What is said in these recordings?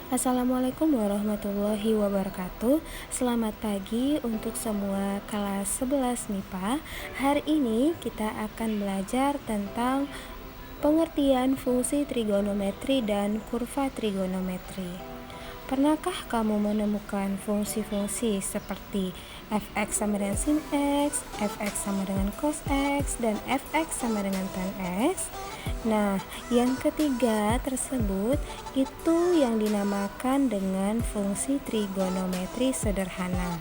Assalamualaikum warahmatullahi wabarakatuh. Selamat pagi untuk semua kelas 11 MIPA. Hari ini kita akan belajar tentang pengertian fungsi trigonometri dan kurva trigonometri. Pernahkah kamu menemukan fungsi-fungsi seperti fx sama dengan sin x, fx sama dengan cos x, dan fx sama dengan tan x? Nah, yang ketiga tersebut itu yang dinamakan dengan fungsi trigonometri sederhana.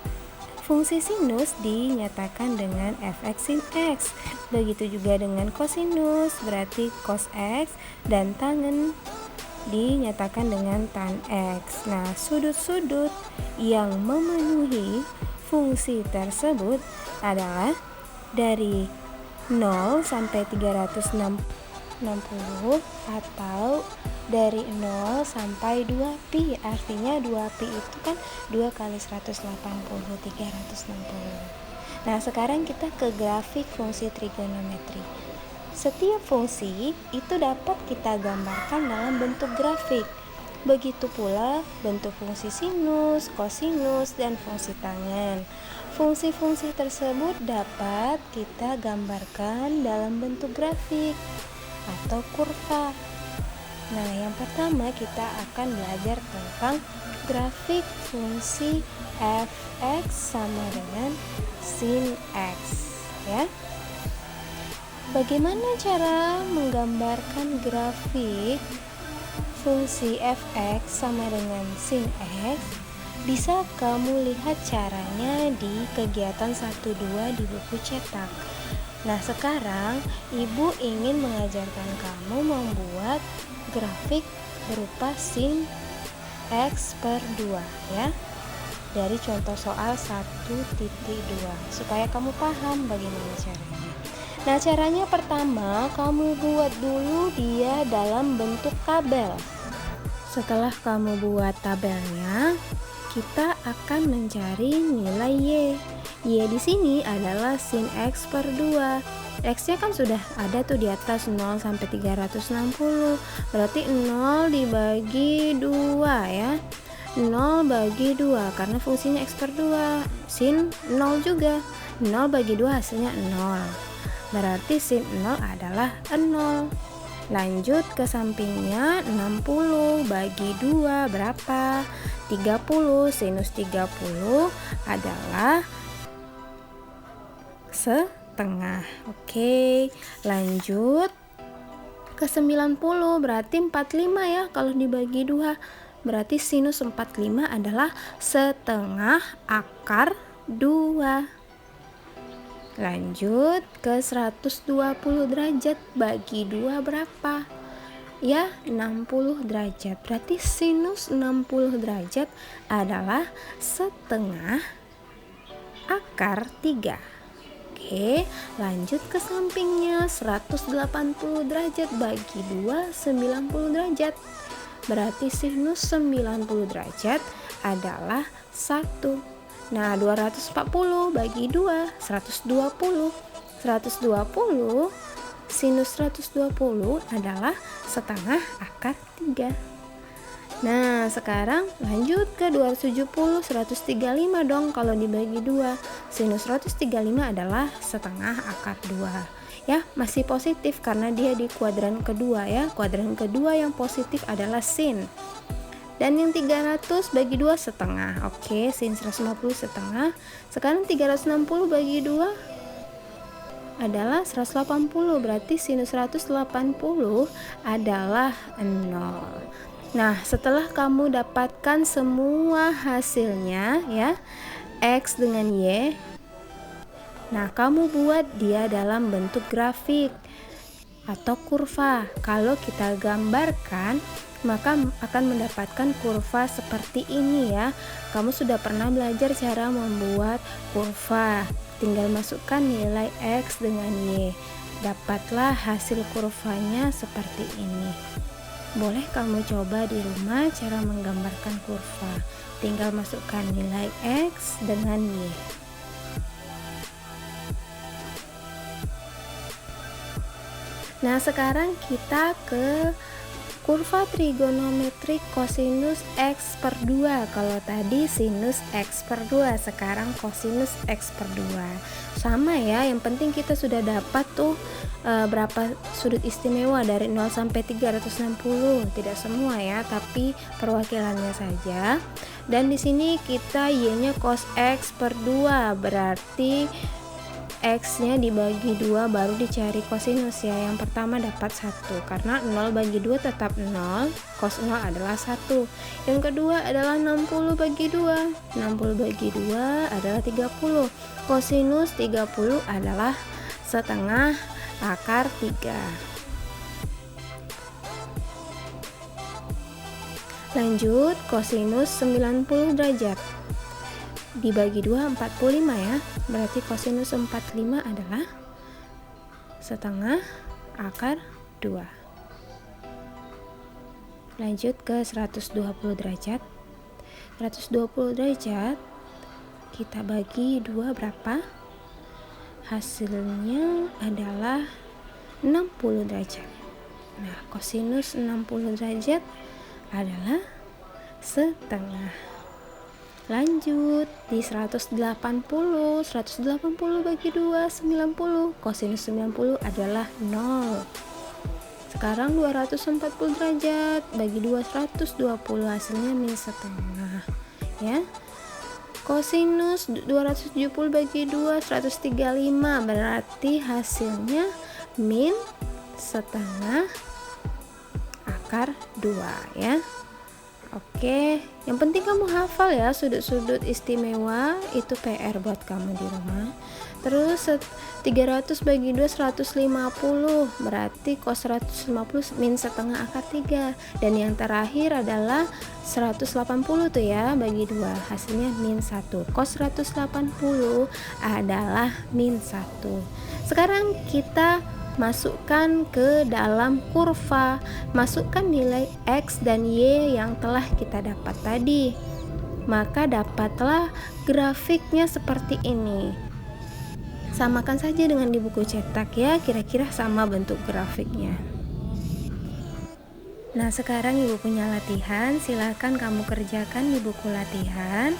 Fungsi sinus dinyatakan dengan fx sin x. Begitu juga dengan kosinus, berarti cos x, dan tangen dinyatakan dengan tan x. Nah, sudut-sudut yang memenuhi fungsi tersebut adalah dari 0 sampai 360 atau dari 0 sampai 2pi. Artinya 2pi itu kan 2 kali 180, 360. Nah, sekarang kita ke grafik fungsi trigonometri. Setiap fungsi itu dapat kita gambarkan dalam bentuk grafik. Begitu pula bentuk fungsi sinus, kosinus, dan fungsi tangen. Fungsi-fungsi tersebut dapat kita gambarkan dalam bentuk grafik atau kurva. Nah, yang pertama kita akan belajar tentang grafik fungsi fx sama dengan sin x, ya. Bagaimana cara menggambarkan grafik fungsi fx sama dengan sin x? Bisa kamu lihat caranya di kegiatan 1-2 di buku cetak. Nah, sekarang Ibu ingin mengajarkan kamu membuat grafik berupa sin x per 2, ya. Dari contoh soal 1.2 supaya kamu paham bagaimana caranya. Nah, caranya pertama, kamu buat dulu dia dalam bentuk tabel. Setelah kamu buat tabelnya, kita akan mencari nilai Y. Y di sini adalah sin X per 2. X-nya kan sudah ada tuh di atas 0 sampai 360. Berarti 0 dibagi 2, ya. 0 bagi 2 karena fungsinya X per 2. Sin 0 juga. 0 bagi 2 hasilnya 0. Berarti sin 0 adalah 0. Lanjut ke sampingnya, 60 bagi 2 berapa? 30. Sinus 30 adalah setengah. Oke, lanjut ke 90, berarti 45 ya kalau dibagi 2. Berarti sinus 45 adalah setengah akar 2. Lanjut ke 120 derajat bagi 2 berapa? Ya, 60 derajat. Berarti sinus 60 derajat adalah setengah akar 3. Oke, lanjut ke sampingnya, 180 derajat bagi 2, 90 derajat. Berarti sinus 90 derajat adalah 1. Nah, 240 bagi 2, 120. 120 sinus 120 adalah setengah akar 3. Nah, sekarang lanjut ke 270, 135 dong kalau dibagi 2. Sinus 135 adalah setengah akar 2. Ya, masih positif karena dia di kuadran kedua, ya. Kuadran kedua yang positif adalah sin. Dan yang 300 bagi 2 setengah. Oke, sin 150 setengah. Sekarang 360 bagi 2 adalah 180. Berarti sinus 180 adalah 0. Nah, setelah kamu dapatkan semua hasilnya, ya, X dengan Y. Nah, kamu buat dia dalam bentuk grafik atau kurva. Kalau kita gambarkan, maka akan mendapatkan kurva seperti ini, ya. Kamu sudah pernah belajar cara membuat kurva. Tinggal masukkan nilai X dengan Y. Dapatlah hasil kurvanya seperti ini. Boleh kamu coba di rumah cara menggambarkan kurva. Tinggal masukkan nilai X dengan Y. Nah, sekarang kita ke Kurva trigonometrik kosinus X per 2. Kalau tadi sinus X per 2, sekarang kosinus X per 2. Sama ya, yang penting kita sudah dapat tuh berapa sudut istimewa dari 0 sampai 360. Tidak semua ya, tapi perwakilannya saja. Dan di sini kita Y-nya cos X per 2, berarti X-nya dibagi 2 baru dicari kosinus ya. Yang pertama dapat 1 karena 0 bagi 2 tetap 0, cos 0 adalah 1. Yang kedua adalah 60 bagi 2. 60 bagi 2 adalah 30. Kosinus 30 adalah setengah akar 3. Lanjut, kosinus 90 derajat dibagi 2 45 ya. Berarti kosinus 45 adalah setengah akar 2. Lanjut ke 120 derajat. 120 derajat kita bagi 2 berapa? Hasilnya adalah 60 derajat. Nah, kosinus 60 derajat adalah setengah. Lanjut di 180 bagi 2 90. Kosinus 90 adalah 0. Sekarang 240 derajat bagi 2 120, hasilnya min setengah ya. Kosinus 270 bagi 2 135, berarti hasilnya min setengah akar 2 ya. Oke, yang penting kamu hafal ya sudut-sudut istimewa, itu PR buat kamu di rumah. Terus 300 bagi 2 150, berarti cos 150 min setengah akar 3. Dan yang terakhir adalah 180 tuh ya, bagi 2, hasilnya min 1. Cos 180 adalah min 1. Sekarang kita masukkan ke dalam kurva, masukkan nilai X dan Y yang telah kita dapat tadi, maka dapatlah grafiknya seperti ini. Samakan saja dengan di buku cetak ya, kira-kira sama bentuk grafiknya. Nah, sekarang ibu punya latihan, silahkan kamu kerjakan di buku latihan.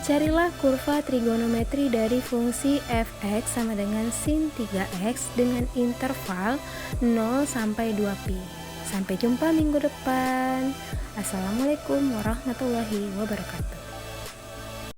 Carilah kurva trigonometri dari fungsi f(x) sama dengan sin 3x dengan interval 0 sampai 2pi. Sampai jumpa minggu depan. Assalamualaikum warahmatullahi wabarakatuh.